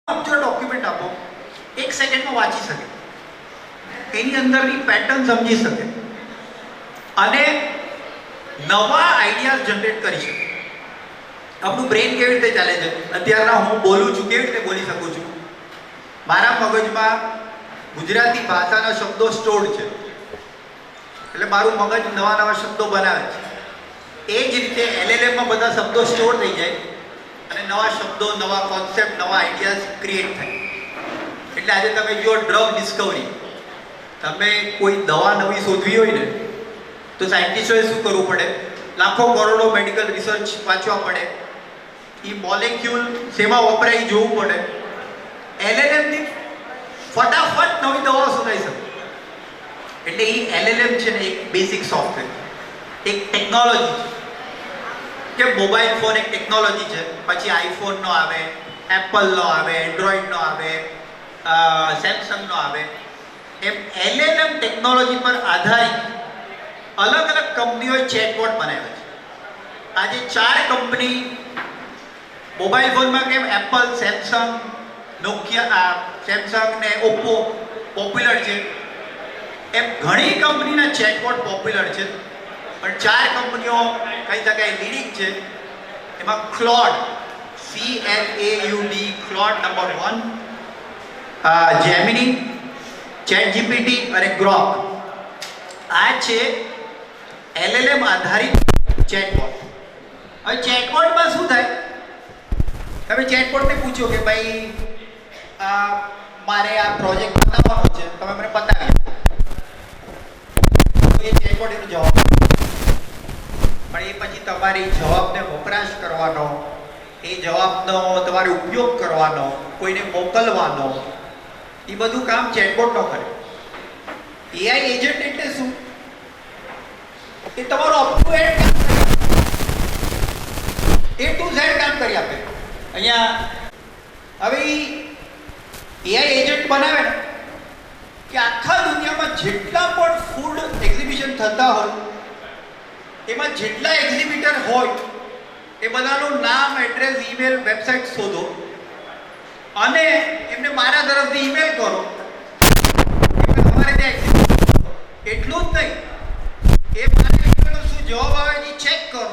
જો ડોક્યુમેન્ટ આપો 1 સેકન્ડમાં વાંચી શકે, એની અંદરની પેટર્ન સમજી શકે અને નવા આઈડિયાઝ જનરેટ કરી શકે. આપણું બ્રેન કેવી રીતે ચાલે છે? અત્યારના હું બોલું છું કેવી રીતે બોલી શકું છું? મારા મગજમાં ગુજરાતી ભાષાના શબ્દો સ્ટોર્ડ છે, એટલે મારું મગજ નવા નવા શબ્દો બનાવે છે. એ જ રીતે LLMમાં બધા શબ્દો સ્ટોર થઈ જાય અને નવા શબ્દો, નવા કોન્સેપ્ટ, નવા આઈડિયાઝ ક્રિએટ થાય. એટલે આજે તમે જો ડ્રગ ડિસ્કવરી, તમે કોઈ દવા નવી શોધવી હોય ને તો સાયન્ટિસ્ટોએ શું કરવું પડે? લાખો કરોડો મેડિકલ રિસર્ચ વાંચવા પડે, એ મોલેક્યુલ શેમાં વપરાય જોવું પડે. LLMથી ફટાફટ નવી દવાઓ શોધાઈ શકે. એટલે એ LLM છે ને એક બેસિક સોફ્ટવેર, એક ટેકનોલોજી છે. કે મોબાઈલ ફોન એક ટેકનોલોજી છે, પછી આઈફોનનો આવે, એપલનો આવે, એન્ડ્રોઈડનો આવે, સેમસંગનો આવે. એમ LLM ટેકનોલોજી પર આધારિત અલગ અલગ કંપનીઓએ ચેટબોટ બનાવ્યા છે. આજે 4 કંપની મોબાઈલ ફોનમાં કેમ એપલ, સેમસંગ, નોકિયા, સેમસંગ ને ઓપ્પો પોપ્યુલર છે, એમ ઘણી કંપનીના ચેટબોટ પોપ્યુલર છે. પણ 4 કંપનીઓ કહી શકાય લીડિંગ છે. એમાં ક્લોડ, CLAUD, ક્લોડ નંબર 1, જેમિની, ChatGPT અને ગ્રોક. આ છે LLM આધારિત ચેટબોટ. હવે ચેટબોટમાં શું થાય? તમે ચેટબોટને પૂછો કે ભાઈ મારે આ પ્રોજેક્ટ બતાવવાનો છે, તમે મને બતાવી આપો. એ ચેટબોટ એનો જવાબ, પણ એ પછી તમારી જવાબને વપરાશ કરવાનો, એ જવાબનો તમારે ઉપયોગ કરવાનો, કોઈને મોકલવાનો, એ બધું કામ ચેટબોટ ન કરે. AI એજન્ટ એટલે શું? એ તમારો up to and A to Z કામ કરી આપે. અહીંયા હવે AI એજન્ટ બનાવે ને કે આખા દુનિયામાં જેટલા પણ ફૂડ એક્ઝિબિશન થતા હોય, એમાં જેટલા એક્ઝિબિટર હોય એ બધાનું નામ, એડ્રેસ, ઈમેલ, વેબસાઇટ શોધો અને એમને મારા તરફથી ઈમેલ કરો. તમારે ત્યાં એક્ઝિબિશન, એટલું જ નહીં, એ મારા ઈમેલનો શું જવાબ આવે એ ચેક કરો.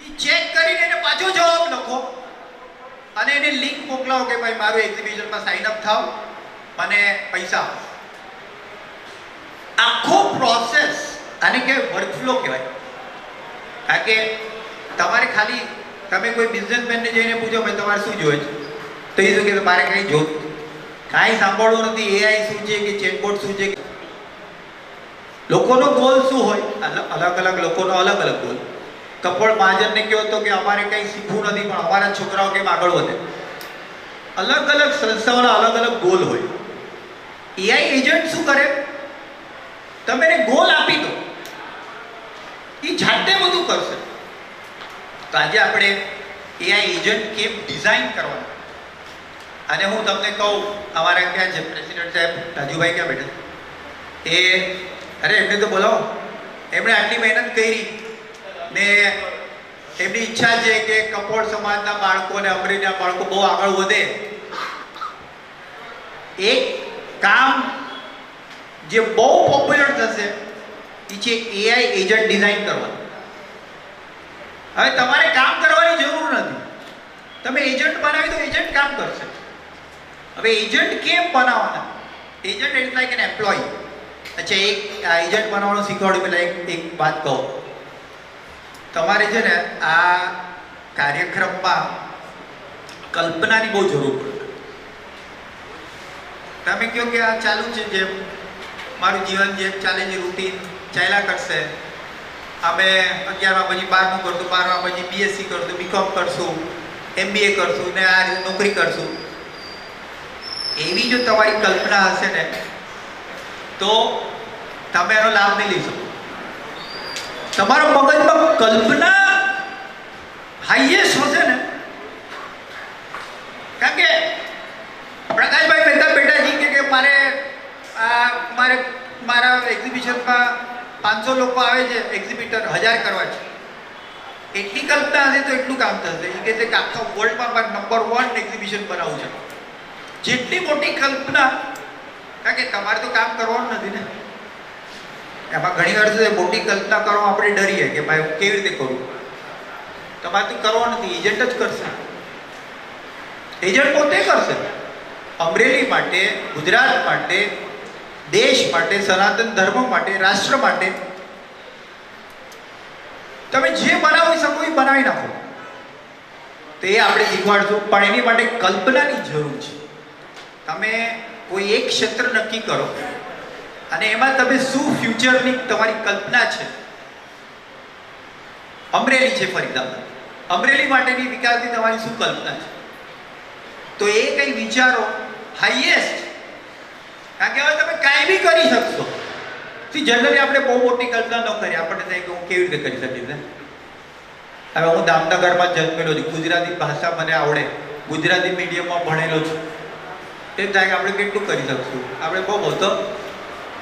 એ ચેક કરીને એને પાછો જવાબ લખો અને એને લિંક મોકલાવો કે ભાઈ મારું એક્ઝિબિશનમાં સાઇન અપ થાવ અને પૈસા આપો. આખો પ્રોસેસ આને કહેવાય વર્કફ્લો કહેવાય. કારણ કે તમારે ખાલી તમે કોઈ બિઝનેસમેનને જઈને પૂછો ભાઈ તમારે શું જોઈએ છે, તો એ શું કે મારે કંઈ જોતું, કાંઈ સાંભળવું નથી. AI શું છે કે ચેટબોટ શું છે, લોકોનો ગોલ શું હોય? અલગ અલગ લોકોનો અલગ અલગ ગોલ. કપોળ મહાજનને કહો તો કે અમારે કંઈ શીખવું નથી, પણ અમારા છોકરાઓ કેમ આગળ વધે. અલગ અલગ સંસ્થાઓના અલગ અલગ ગોલ હોય. AI એજન્ટ શું કરે? તમે એને ગોલ આપી દો, એ જાતે બધું કરશે. તો આજે આપણે AI એજન્ટ કેમ ડિઝાઇન કરવાના, અને હું તમને કહું, અમારા ક્યાં છે પ્રેસિડેન્ટ સાહેબ રાજુભાઈ ક્યાં બેઠા? અરે એમને તો બોલાવો. એમણે આટલી મહેનત કરી ને એમની ઈચ્છા છે કે કપોળ સમાજના બાળકો અને અમરેલીના બાળકો બહુ આગળ વધે. એક કામ જે બહુ પોપ્યુલર થશે એ છે AI એજન્ટ ડિઝાઇન કરવાનું. હવે તમારે કામ કરવાની જરૂર નથી, તમે એજન્ટ બનાવી દો, એજન્ટ કામ કરશે. હવે એજન્ટ કેમ બનાવવાના? Agent is like an employ. અચ્છા, એક એજન્ટ બનાવવાનું શીખવાડ્યું. પહેલાં એક વાત કહું, તમારે છે ને આ કાર્યક્રમમાં કલ્પનાની બહુ જરૂર પડે. તમે કહો કે આ ચાલુ છે, જેમ મારું જીવન જેમ ચાલે છે રૂટીન ચાલ્યા કરશે. અમે 11મા પછી 12મું કરશું, 12મા પછી BSc કરશું, BCom કરશું, MBA કરશું ને આ નોકરી કરશું. એવી જો તમારી કલ્પના હશે ને તો તમે એનો લાભ નહીં લઈ શકો. તમારા મગજમાં કલ્પના હાઈએસ્ટ હશે ને, કારણ કે પ્રકાશભાઈ મહેતા બેટાજી કે મારા એક્ઝિબિશનમાં 500 લોકો આવે છે, એક્ઝિબિટર 1000 કરવા છે. એટલી કલ્પના હશે તો એટલું કામ થશે. એ કહે છે કે આખા વર્લ્ડમાં નંબર 1 એક્ઝિબિશન બનાવવું છે. જેટલી મોટી કલ્પના, કારણ કે તમારે તો કામ કરવાનું નથી ને. એમાં ઘણી વાર છે મોટી કલ્પના કરવા આપણે ડરીએ કે ભાઈ હું કેવી રીતે કરું. તમારે તો કરવાનું નથી, એજન્ટ જ કરશે. એજન્ટ પોતે કરશે. અમરેલી માટે, ગુજરાત માટે, દેશ માટે, સનાતન ધર્મ માટે, રાષ્ટ્ર માટે તમે જે બનાવી શકો એ બનાવી નાખો. તો એ આપણે શીખવાડશું. પણ એની માટે કલ્પનાની જરૂર છે. તમે કોઈ એક ક્ષેત્ર નક્કી કરો અને એમાં તમે શું ફ્યુચરની તમારી કલ્પના છે. અમરેલી છે ફોર એક્ઝામ્પલ, અમરેલી માટેની વિકાસની તમારી શું કલ્પના છે, તો એ કંઈ વિચારો હાઈએસ્ટ. કારણ કે હવે તમે કાંઈ બી કરી શકશો. જનરલી આપણે બહુ મોટી કલ્પના ન કરીએ, આપણને થાય કે હું કેવી રીતે કરી શકીશ ને. હવે હું દામનગરમાં જન્મેલો છું, ગુજરાતી ભાષા મને આવડે, ગુજરાતી મીડિયમમાં ભણેલો છું. એ થાય કે આપણે કેટલું કરી શકશું. આપણે બહુ તો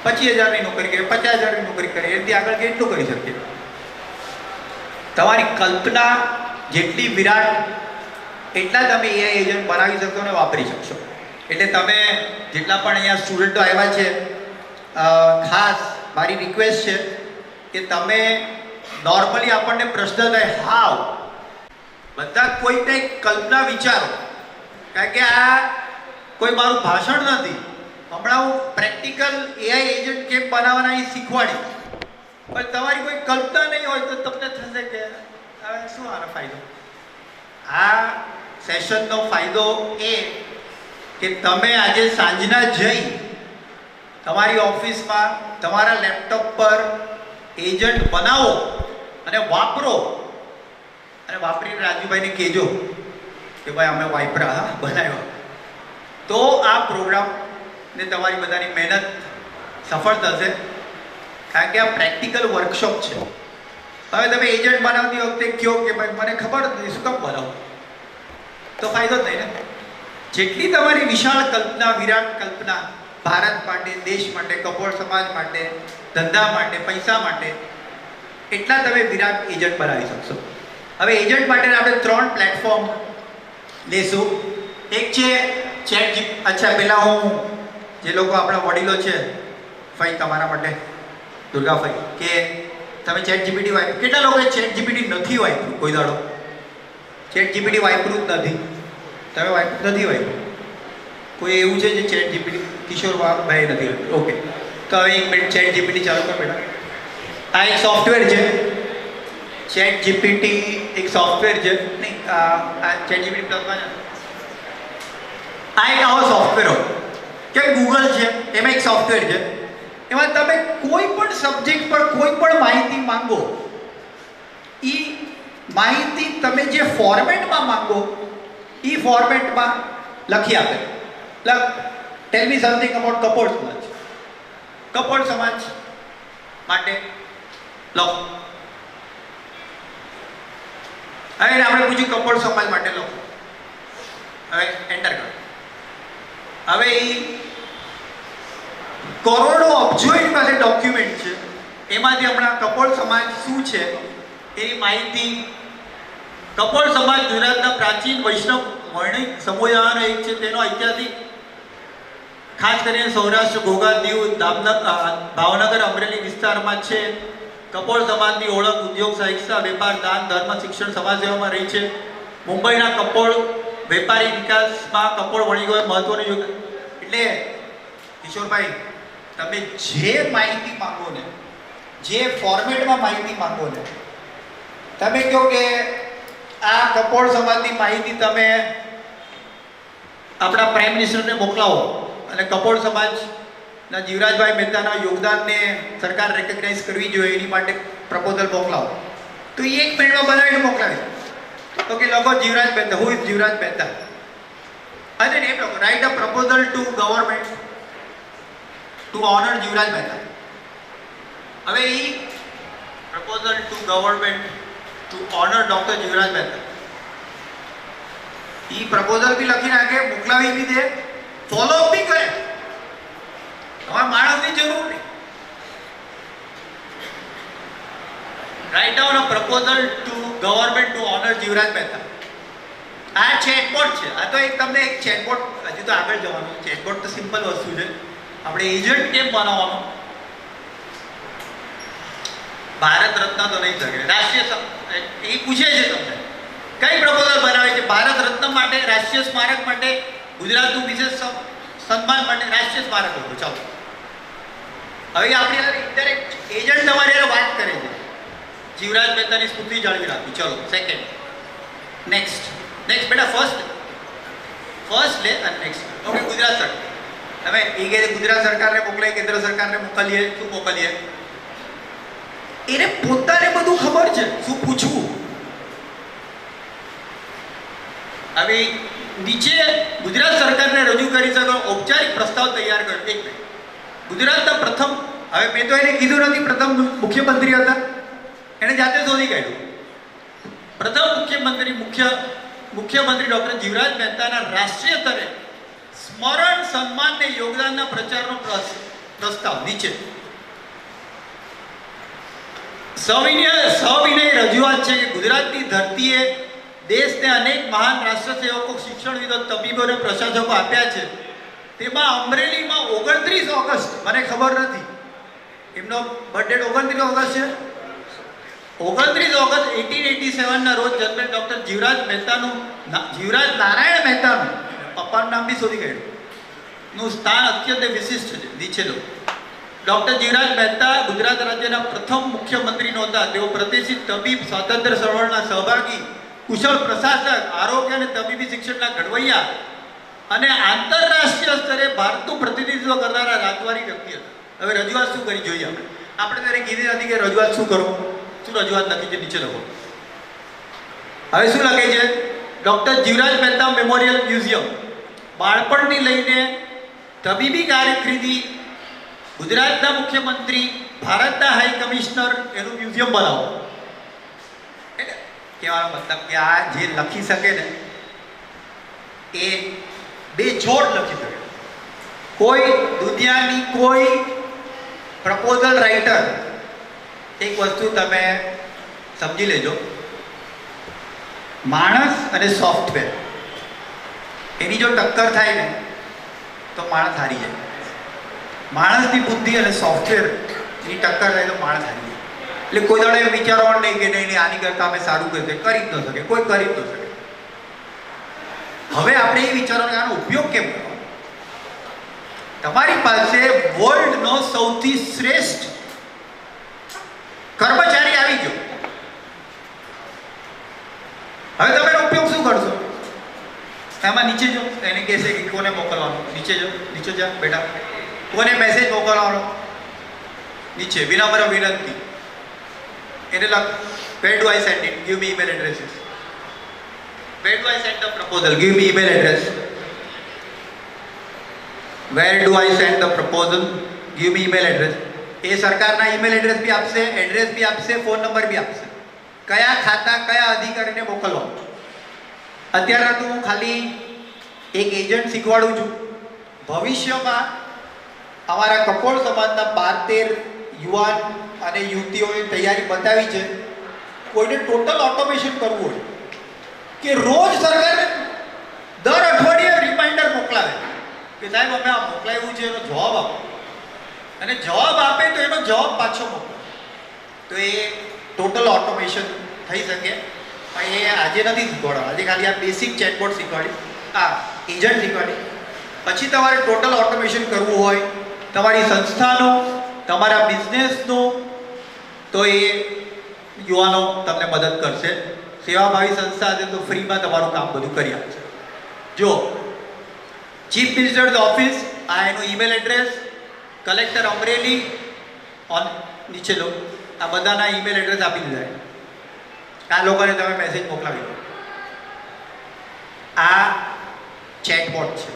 25,000ની નોકરી કરીએ, 50,000ની નોકરી કરીએ, એનાથી આગળ કેટલું કરી શકીએ. તમારી કલ્પના જેટલી વિરાટ એટલા તમે એઆઈ એજન્ટ બનાવી શકશો અને વાપરી શકશો. એટલે તમે જેટલા પણ અહીંયા સ્ટુડન્ટો આવ્યા છે, ખાસ મારી રિક્વેસ્ટ છે કે તમે નોર્મલી આપણને પ્રશ્ન થાય હાવ, બધા કોઈ કંઈક કલ્પના વિચારો. કારણ કે આ કોઈ મારું ભાષણ નથી. હમણાં હું પ્રેક્ટિકલ એઆઈ એજન્ટ કેમ બનાવવાના એ શીખવાડીશ. પણ તમારી કોઈ કલ્પના નહીં હોય તો તમને થશે કે હવે શું આનો ફાયદો. આ સેશનનો ફાયદો એ કે તમે આજે સાંજના જઈ તમારી ઓફિસમાં તમારા લેપટોપ પર એજન્ટ બનાવો અને વાપરો. અને વાપરીને રાજુભાઈને કહેજો કે ભાઈ અમે વાપરા બનાવ્યો. તો આ પ્રોગ્રામ ને તમારી બધાની મહેનત સફળ થશે. કારણ કે આ પ્રેક્ટિકલ વર્કશોપ છે. હવે તમે એજન્ટ બનાવતી વખતે કહો કે ભાઈ મને ખબર નથી શું કામ બનાવો, તો ફાયદો જ નહીં ને. જેટલી તમારી વિશાળ કલ્પના, વિરાટ કલ્પના ભારત માટે, દેશ માટે, કપોળ સમાજ માટે, ધંધા માટે, પૈસા માટે, એટલા તમે વિરાટ એજન્ટ બનાવી શકશો. હવે એજન્ટ માટે આપણે 3 પ્લેટફોર્મ લેશું. એક છે ચેટ. અચ્છા, પહેલા હું જે લોકો આપણા વડીલો છે, ફઈ તમારા માટે દુર્ગા ફઈ, કે તમે ચેટ જીપીટી વાપર્યું? કેટલા લોકોએ ચેટ જીપીટી નથી વાપર્યું કોઈ દાડો? ચેટ જીપીટી વાપર્યું જ નથી. તમે વાપર્યું નથી વાપર્યું? કોઈ એવું છે જે ચેટ જીપીટી? કિશોર ભાઈ નથી. ઓકે, તો હવે 1 મિનિટ ચેટ જીપીટી ચાલુ કરો બેટા. આ એક સોફ્ટવેર છે ચેટ જીપીટી. એક સોફ્ટવેર છે નહીં, આ ચેટ જીપીટી પ્લસમાં છે. આ એક આવો સોફ્ટવેર હોય કે ગૂગલ છે, એમાં એક સોફ્ટવેર છે. એમાં તમે કોઈ પણ સબ્જેક્ટ પર કોઈ પણ માહિતી માંગો, એ માહિતી તમે જે ફોર્મેટમાં માંગો એ ફોર્મેટમાં લખી આપે. ટેલ મી સમથિંગ અબાઉટ કપોળ સમાજ. કપોળ સમાજ માટે લખો. હવે આપણે પૂછ્યું કપોળ સમાજ માટે લખો. હવે એન્ટર કરો. હવે એ કરોડો અબજો એની પાસે ડોક્યુમેન્ટ છે. એમાંથી હમણાં કપોળ સમાજ શું છે એની માહિતી. કપોળ સમાજ ગુજરાતના પ્રાચીન વૈષ્ણવ વર્ણિક સમુદાયોનો એક છે. તેનો ઐતિહાસિક ખાસ કરીને સૌરાષ્ટ્ર, ઘોઘા, દીવ, ભાવનગર, અમરેલી વિસ્તારમાં છે. કપોળ સમાજની ઓળખ ઉદ્યોગ, સાહિત્ય, વેપાર, દાન, ધર્મ, શિક્ષણ, સમાજ સેવામાં રહી છે. મુંબઈના કપોળ વેપારી વિકાસમાં કપોળ વણિકોએ મહત્વનું યોગદાન. એટલે કિશોરભાઈ, તમે જે માહિતી માંગો ને, જે ફોર્મેટમાં માહિતી માંગો ને, તમે કહો કે આ કપોળ સમાજની માહિતી તમે આપણા પ્રાઇમ મિનિસ્ટરને મોકલાવો અને કપોળ સમાજના જીવરાજભાઈ મહેતાના યોગદાનને સરકાર રેકગ્નાઇઝ કરવી જોઈએ એની માટે પ્રપોઝલ મોકલાવો, તો એ 1 મિનિટમાં બનાવીને મોકલાવી. તો કે લખો જીવરાજ મહેતા, હુ ઇઝ જીવરાજ મહેતા, અને એમ લખો write a proposal to government to honour Jivraj Mehta. હવે એ proposal to government to honour doctor Jivraj Mehta, એ પ્રપોઝલ બી લખી નાખે, મોકલાવી બી દે, ફોલોઅપ બી કરે. તમારા માણસની જરૂર નહીં. Write down a proposal to government to honour Jivraj Mehta. આ ચેટબોટ છે. આ તો એક તમને એક ચેટબોટ, હજી તો આગળ જવાનું. ચેટબોટ તો સિમ્પલ વસ્તુ છે. આપણે એજન્ટ કેમ બનાવવાનો? ભારત રત્ન તો નહીં શકે. રાષ્ટ્રીય એ પૂછે છે તમને કઈ પ્રપોઝલ બનાવે છે? ભારત રત્ન માટે, રાષ્ટ્રીય સ્મારક માટે, ગુજરાતનું વિશેષ સન્માન માટે, રાષ્ટ્રીય સ્મારક હતો. ચાલો હવે આપણે ઇન્ટરેક્ટ એજન્ટ તમારી યાર વાત કરે છે. જીવરાજ મહેતાની સ્મૃતિ જાળવી રાખવી. ચલો સેકન્ડ, નેક્સ્ટ બેટા ફર્સ્ટ લે અને નેક્સ્ટ. ઓકે, ગુજરાત સરકાર. તમે એ કહે ગુજરાત સરકારને મોકલાય, કેન્દ્ર સરકારને મોકલીએ, શું મોકલીએ? એને પોતાને બધું ખબર છે શું પૂછવું. હવે નીચે ગુજરાત સરકારને રજૂ કરી શકો ઔપચારિક પ્રસ્તાવ તૈયાર કરો. એક ગુજરાતના પ્રથમ, હવે મેં તો એને કીધું નથી પ્રથમ મુખ્યમંત્રી હતા, એને જાતે શોધી કાઢ્યું. પ્રથમ મુખ્યમંત્રી ડોક્ટર જીવરાજ મહેતાના રાષ્ટ્રીય સ્તરે સ્મરણ, સન્માન ને યોગદાનના પ્રચારનો પ્રસ્તાવ નીચે. સવિનય રજૂઆત છે કે ગુજરાતની ધરતીએ દેશને અનેક મહાન રાષ્ટ્રસેવકો, શિક્ષણવિદો, તબીબો અને પ્રશાસકો આપ્યા છે. તેમાં અમરેલીમાં 29 ઓગસ્ટ, મને ખબર નથી એમનો બર્થડે 29 ઓગસ્ટ છે. 29 ઓગસ્ટ 1887 રોજ જન્મેલ ડોક્ટર જીવરાજ નારાયણ મહેતાનું, પપ્પાનું નામ બી શોધી કાઢ્યું, નું સ્થાન અત્યંત વિશિષ્ટ છે. નીચે લો. ડોક્ટર જીવરાજ મહેતા ગુજરાત રાજ્યના પ્રથમ મુખ્યમંત્રી નહોતા. તેઓ પ્રતિષ્ઠિત તબીબ, સ્વાતંત્ર્ય ચળવળના સહભાગી, કુશળ પ્રશાસક, આરોગ્ય અને તબીબી શિક્ષણના ઘડવૈયા અને આંતરરાષ્ટ્રીય સ્તરે ભારતનું પ્રતિનિધિત્વ કરનારા રાજદ્વારી વ્યક્તિ હતા. હવે રજૂઆત શું કરી જોઈએ? આપણે ત્યારે કીધી હતી કે રજૂઆત શું કરો, શું રજૂઆત લખી છે? નીચે લખો. હવે શું લખે છે? Doctor Jivraj Mehta memorial museum, બાળપણથી લઈને તબીબી કારકિર્દી, ગુજરાતના મુખ્યમંત્રી, ભારતના હાઈ કમિશનર, એનું મ્યુઝિયમ બનાવો. કહેવાનો મતલબ કે આ જે લખી શકે ને એ બેજોડ લખી શકે. કોઈ દુનિયાની કોઈ પ્રપોઝલ રાઇટર, એક વસ્તુ તમે સમજી લેજો, માણસ અને સોફ્ટવેર એની જો ટક્કર થાય ને તો માણસ હારી જાય. માણસની બુદ્ધિ અને સોફ્ટવેરની ટક્કર થાય તો માણસ હારી જાય. એટલે કોઈ દાડો એ વિચારવાનું નહીં કે નહીં આની કરતાં અમે સારું કરી દે, કરી જ ન શકે, કોઈ કરી જ ન શકે. હવે આપણે એ વિચારવાનો આનો ઉપયોગ કેમ કરવો? તમારી પાસે વર્લ્ડનો સૌથી શ્રેષ્ઠ કર્મચારી આવી ગયો. હવે તમે એનો ઉપયોગ શું કરશો? એમાં નીચે જો, એને કહેશે કે કોને મોકલવાનું. નીચે જા બેટા, કોને મેસેજ મોકલવાનો? નીચે વિનમ્ર વિનંતી. એને લખ, where do I send it? Give me email addresses. Where do I send the proposal? Give me email address. Where do I send the proposal? Give me email address. એ સરકારના ઈમેલ એડ્રેસ બી આપશે, address બી આપશે, phone number બી આપશે. કયા ખાતા, કયા અધિકારીને મોકલવા. અત્યારે તો હું ખાલી એક એજન્ટ શીખવાડું છું. ભવિષ્યમાં અમારા કપોળ સમાજના 12-13 યુવાન અને યુવતીઓએ તૈયારી બતાવી છે. કોઈને ટોટલ ઓટોમેશન કરવું હોય કે રોજ સરકારને દર અઠવાડિયે રિમાઇન્ડર મોકલાવે કે સાહેબ અમે આ મોકલાવ્યું છે, એનો જવાબ આપો. અને જવાબ આપે તો એનો જવાબ પાછો મોકલો. તો એ ટોટલ ઓટોમેશન થઈ શકે. પણ એ આજે નથી શીખવાડવા. આજે ખાલી આ બેસિક ચેટબોટ શીખવાડી, આ એજન્ટ શીખવાડી. પછી તમારે ટોટલ ઓટોમેશન કરવું હોય તમારી સંસ્થાનું, તમારા બિઝનેસનું, તો એ યુવાનો તમને મદદ કરશે. સેવાભાવી સંસ્થા છે તો ફ્રીમાં તમારું કામ બધું કરી આપશે. જો ચીફ મિનિસ્ટર્સ ઓફિસ, આ એનું ઈમેલ એડ્રેસ, કલેક્ટર અમરેલી, નીચે લો, આ બધાના ઈમેલ એડ્રેસ આપી દીધા. આ લોકોને તમે મેસેજ મોકલાવી દો. આ ચેટબોટ છે.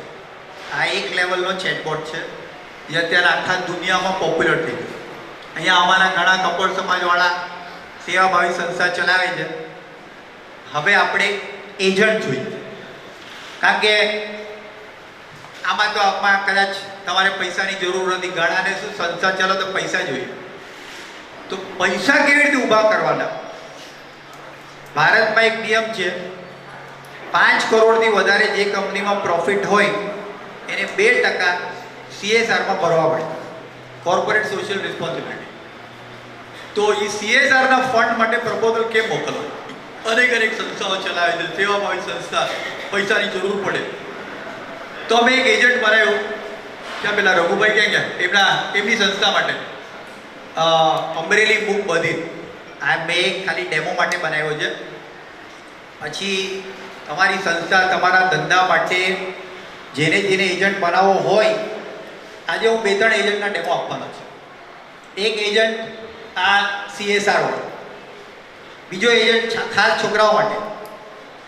આ એક લેવલનો ચેટબોટ છે જે અત્યારે આખા દુનિયામાં પોપ્યુલર થઈ ગયું. અહીંયા અમારા ઘણા કપોળ સમાજવાળા સેવાભાવી સંસ્થા ચલાવે છે. હવે આપણે એજન્ટ જોઈએ, કારણ કે આમાં તો કદાચ તમારે પૈસાની જરૂર નથી. ઘણાને શું સંસ્થા ચાલો તો પૈસા જોઈએ. તો પૈસા કેવી રીતે ઊભા કરવાના? ભારતમાં એક નિયમ છે, 5 કરોડથી વધારે જે કંપનીમાં પ્રોફિટ હોય એને 2% CSRમાં ભરવા પડે, કોર્પોરેટ સોશિયલ રિસ્પોન્સિબિલિટી. તો એ CSRના ફંડ માટે પ્રપોઝલ કેમ મોકલવા? અનેક સંસ્થાઓ ચલાવે છે, સેવાભાવી સંસ્થા, પૈસાની જરૂર પડે. તો અમે એક એજન્ટ બનાવ્યું, ત્યાં પેલા રઘુભાઈ ક્યાં ગયા, એમની સંસ્થા માટે અમરેલી બુક બધી આ મેં ખાલી ડેમો માટે બનાવ્યો છે. પછી તમારી સંસ્થા, તમારા ધંધા માટે જેને એજન્ટ બનાવવો હોય, આજે હું 2-3 એજન્ટના ડેમો આપવાનો છે. એક એજન્ટ આ CSR વાળો, બીજો એજન્ટ ખાસ છોકરાઓ માટે.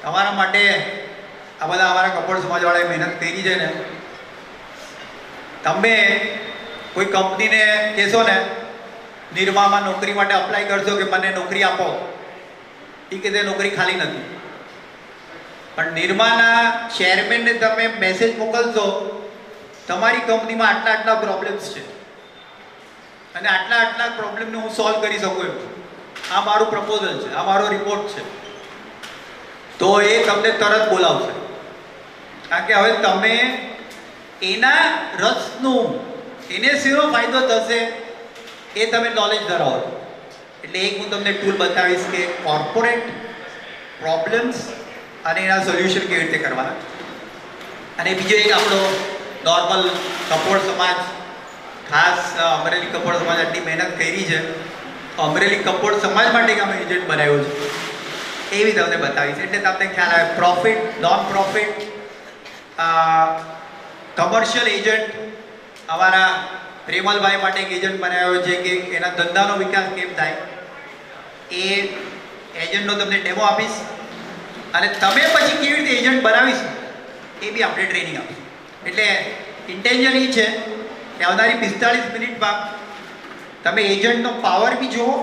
તમારા માટે આ બધા અમારા કપોળ સમાજવાળાએ મહેનત કરી છે ને. તમે કોઈ કંપનીને કહેશો ને નિરમામાં નોકરી માટે અપ્લાય કરશો કે મને નોકરી આપો, એ કે તે નોકરી ખાલી નથી. પણ નિરમાના ચેરમેનને તમે મેસેજ મોકલશો તમારી કંપનીમાં આટલા પ્રોબ્લેમ્સ છે અને આટલા પ્રોબ્લેમને હું સોલ્વ કરી શકું એમ, આ મારું પ્રપોઝલ છે, આ મારો રિપોર્ટ છે, તો એ તમને તરત બોલાવશે. કારણ કે હવે તમે એના રસનું, એને શેનો ફાયદો થશે એ તમે નોલેજ ધરાવો છો. એટલે એક હું તમને ટૂલ બતાવીશ કે કોર્પોરેટ પ્રોબ્લેમ્સ અને એના સોલ્યુશન કેવી રીતે કરવાના. અને બીજો એક આપણો નોર્મલ કપોળ સમાજ, ખાસ અમરેલી કપોળ સમાજ આટલી મહેનત કરી છે, અમરેલી કપોળ સમાજ માટે એક અમે એજન્ટ બનાવ્યો છે, એ બી તમને બતાવીશ. એટલે તમને ખ્યાલ આવે profit, non profit, commercial agent. અમારા પ્રેમલભાઈ માટે એક એજન્ટ બનાવ્યો છે કે એના ધંધાનો વિકાસ કેમ થાય, એ એજન્ટનો તમને ડેમો આપીશ. અને તમે પછી કેવી રીતે એજન્ટ બનાવીશ એ બી આપણે ટ્રેનિંગ આપીશું. એટલે ઇન્ટેન્શન એ છે કે આવનારી 45 મિનિટમાં તમે એજન્ટનો પાવર બી જુઓ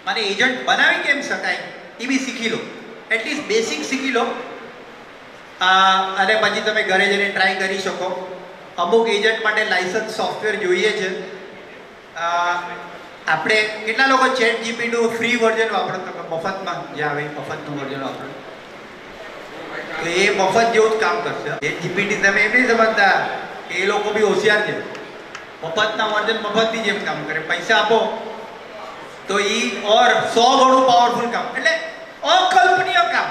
અને એજન્ટ બનાવી કેમ શકાય એ બી શીખી લો, એટલીસ્ટ બેસિક શીખી લો. અને પછી તમે ઘરે જઈને ટ્રાય કરી શકો. અમુક એજન્ટ માટે લાયસન્સ સોફ્ટવેર જોઈએ છે. આપણે કેટલા લોકો ChatGPT ફ્રી વર્ઝન વાપરો? તમે મફતમાં જે આવે મફતનું વર્ઝન વાપરો તો એ મફત જેવું જ કામ કરશે. ChatGPT તમે એમ નહીં સમજતા, એ લોકો બી હોશિયાર છે. મફતના વર્ઝન મફતની જેમ કામ કરે, પૈસા આપો તો એ ઓર 100 ગણું પાવરફુલ કામ, એટલે અકલ્પનીય કામ.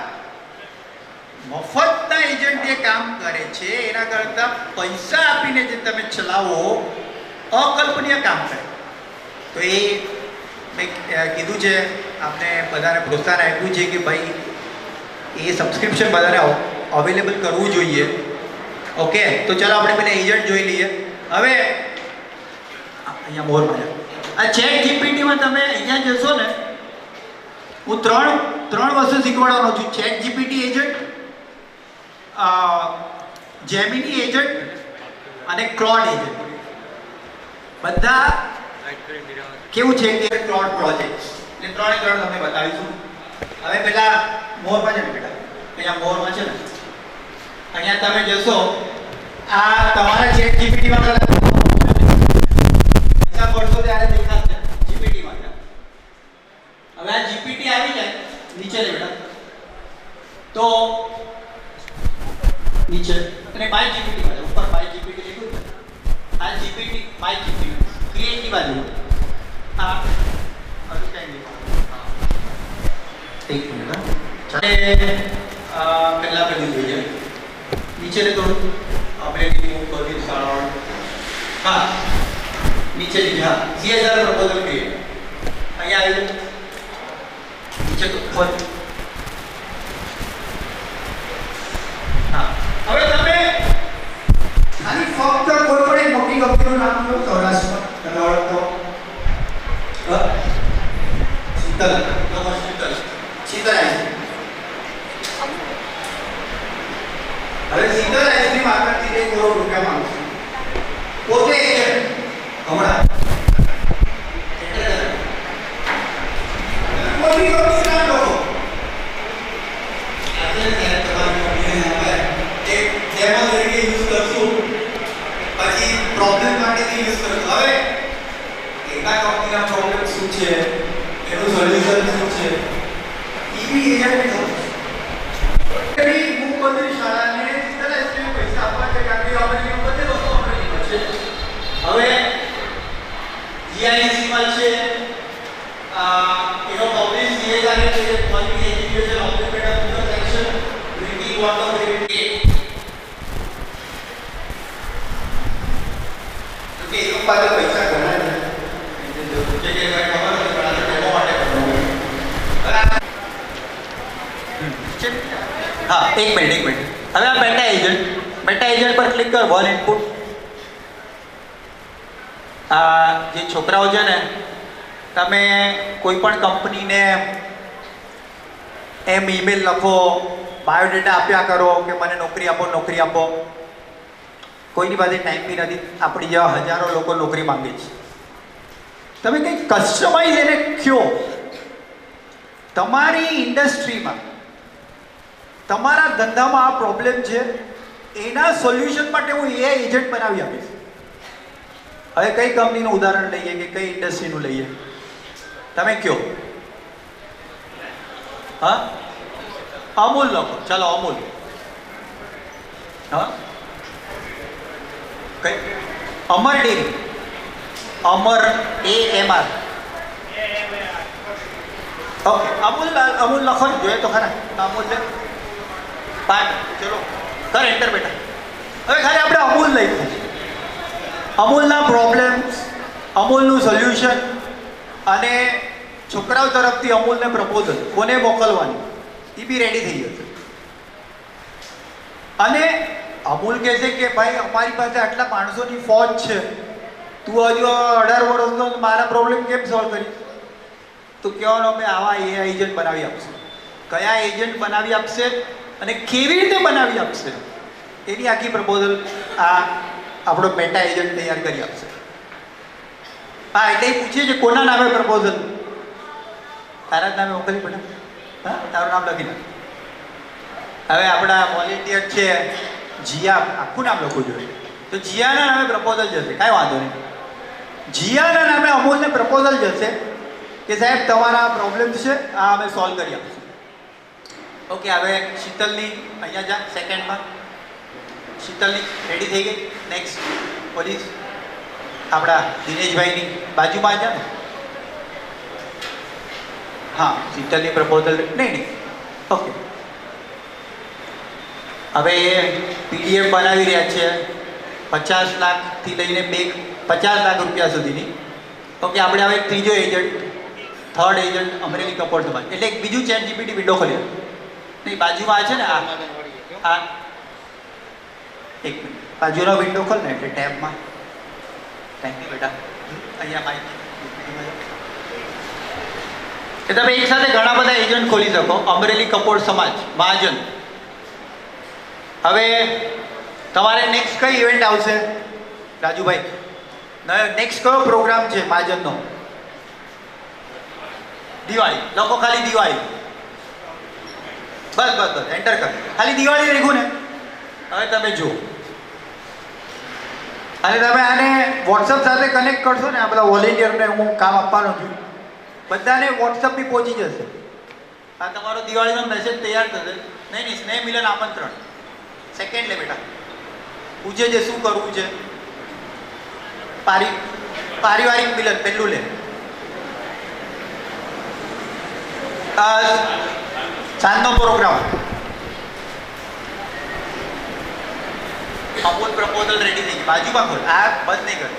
મફતના એજન્ટ જે કામ કરે છે એના કરતાં પૈસા આપીને જે તમે ચલાવો અકલ્પનીય કામ કરે. તો એ મેં કીધું છે, આપણે બધાને પ્રોત્સાહન આપ્યું છે કે ભાઈ એ સબસ્ક્રિપ્શન બધાને અવેલેબલ કરવું જોઈએ. ઓકે, તો ચાલો આપણે પહેલાં એજન્ટ જોઈ લઈએ. હવે અહીંયા મોરમાં આ ChatGPTમાં તમે અહીંયા જશો ને, હું ત્રણ વસ્તુ શીખવાડવાનો છું. ChatGPT એજન્ટ, જેમિની એજન્ટ અને ક્લોડ એજન્ટ. બધા કેવું છે કે ક્લોડ પ્રોજેક્ટ, એટલે 3 તમને બતાવીશું. હવે પેલા મોરમાં છે ને બેટા, અહીંયા મોરમાં છે ને, અહીંયા તમે જશો, આ તમારા ChatGPTમાં પૈસા ભરશો ત્યારે દેખાશે જીપીટીમાં. હવે આ જીપીટી આવી જાય નીચે લે બેટા, તો નીચે અને માય જીપીટી માં ઉપર માય જીપીટી લીધું. આ જીપીટી માય જીપીટી ક્રિએટ ની બાજુ આ હજુ કઈ નહીં. એક મિનિટ ચાલે, પહેલા પેલું જોઈ જાય નીચે લે થોડું, આપણે કીધું બધી શાળાઓ. હા નીચે લીધી. હા CSR પ્રપોઝલ ક્રિએટ અહીંયા આવી નીચે તો હા. હવે તમે ખાલી ફક્ત કોઈ પણ એક મોટી કંપનીનું નામ લો, સૌરાષ્ટ્રમાં તમે ઓળખતો શીતલ, શીતલ આઈસ્ક્રીમ. હવે શીતલ આઈસ્ક્રીમ આગળથી 1 કરોડ રૂપિયા માંગુ છું. પોતે હમણાં મોટી કંપની ના લો, ડેમો તરીકે યુઝ કરશું, પછી પ્રોબ્લેમ માટે યુઝ કરશું. હવે એકા કંપનીના પ્રોબ્લેમ શું શું છે, એનું સોલ્યુશન શું છે, ઈવી એજન્ટ મુખ્યમંત્રી શાળાને કેટલા એસટીને પૈસા આપવા છે કારણ કે અમરેલી બધી વસ્તુ અમરેલીમાં છે. હવે જીઆઈડીસી માં છે એનો પબ્લિક સીએસ છે quality education obligated future section drinking water facility કે એ પાસે પૈસા ઘણા છે જે કે ખબર નથી પણ આ ડેમો માટે હા એક મિનિટ હવે આ મેટા એજન્ટ પર ક્લિક કર વન ઇનપુટ. આ જે છોકરાઓ છે ને તમે કોઈ પણ કંપનીને એમ ઈમેલ લખો, બાયોડેટા આપ્યા કરો કે મને નોકરી આપો. કોઈની પાસે ટાઈમ બી નથી. આપણી જેવા હજારો લોકો નોકરી માંગે છે. તમે કંઈક કસ્ટમાઇઝ એને કયો તમારી ઇન્ડસ્ટ્રીમાં તમારા ધંધામાં આ પ્રોબ્લેમ છે, એના સોલ્યુશન માટે હું એ એજન્ટ બનાવી આપીશ. હવે કઈ કંપનીનું ઉદાહરણ લઈએ કે કઈ ઇન્ડસ્ટ્રીનું લઈએ તમે કયો? હા અમૂલ લખો, ચાલો અમૂલ. હા કઈ અમર ડેરી, અમર AMR. ઓકે અમૂલ લખો ને, જોઈએ તો ખરા અમૂલ છે પાઠ. ચલો કર એન્ટર બેટા. હવે ખાલી આપણે અમૂલ લખ્યું, અમૂલના પ્રોબ્લેમ્સ, અમૂલનું સોલ્યુશન અને છોકરાઓ તરફથી અમૂલને પ્રપોઝલ કોને મોકલવાની એ બી રેડી થઈ જશે. અને અમૂલ કહે છે કે ભાઈ અમારી પાસે આટલા 500ની ફોજ છે, તું હજુ 18 વર્ષનો મારા પ્રોબ્લેમ કેમ સોલ્વ કરીશ? તો કહેવાનો અમે આવા એજન્ટ બનાવી આપશે. કયા એજન્ટ બનાવી આપશે અને કેવી રીતે બનાવી આપશે એની આખી પ્રપોઝલ આ આપણો મેટા એજન્ટ તૈયાર કરી આપશે. હા એટલે પૂછીએ છે કોના નામે પ્રપોઝલ? તારા જ નામે મોકલી પડે. હા તારું નામ લખી નાખ. હવે આપણા વોલેન્ટિયર છે જીયા, આખું નામ લખવું જોઈએ. તો જીયાના નામે પ્રપોઝલ જશે, કાંઈ વાંધો નહીં. જીયાના નામે અમૂલને પ્રપોઝલ જશે કે સાહેબ તમારા પ્રોબ્લેમ્સ છે, આ અમે સોલ્વ કરી આપીશું. ઓકે હવે શીતલની અહીંયા જા સેકન્ડમાં. શીતલની રેડી થઈ ગઈ. નેક્સ્ટ પોલીસ આપણા દિનેશભાઈની બાજુમાં જા ને. હા શીતલની પ્રપોઝલ નહીં. ઓકે હવે PDF બનાવી રહ્યા છે 50 લાખથી લઈને 50 લાખ રૂપિયા સુધીની. ઓકે આપણે હવે ત્રીજો એજન્ટ, થર્ડ એજન્ટ અમરેલી કપોળ સમાજ, એટલે એક બીજું ChatGPT વિન્ડો ખોલી નહીં બાજુમાં છે ને આ એક મિનિટ બાજુનો વિન્ડો ખોલ ને એટલે ટેબમાં. થેન્ક યુ બેટા. અહીંયા માઇક કે તમે એક સાથે ઘણા બધા એજન્ટ ખોલી શકો. અમરેલી કપોળ સમાજ મહાજન. હવે તમારે નેક્સ્ટ કઈ ઇવેન્ટ આવશે રાજુભાઈ? નેક્સ્ટ કયો પ્રોગ્રામ છે મહાજનનો? દિવાળી લખો, ખાલી દિવાળી. બસ એન્ટર કર. ખાલી દિવાળી લખ્યું ને. હવે તમે જુઓ અને તમે આને વોટ્સઅપ સાથે કનેક્ટ કરશો ને, આ બધા વોલેન્ટિયરને હું કામ આપવાનો છું, બધાને વોટ્સઅપ બી પહોંચી જશે. આ તમારો દિવાળીનો મેસેજ તૈયાર થશે. નહીં સ્નેહ મિલન આમંત્રણ. સેકન્ડ લે બેટા. પૂછે છે શું કરવું છે? પારિવારિક મિલન પહેલું લે. સાંજનો પ્રોગ્રામ. અમૂલ પ્રપોઝલ રેડી થઈ ગઈ. બાજુમાં ખોલ, આ બંધ નહીં કર.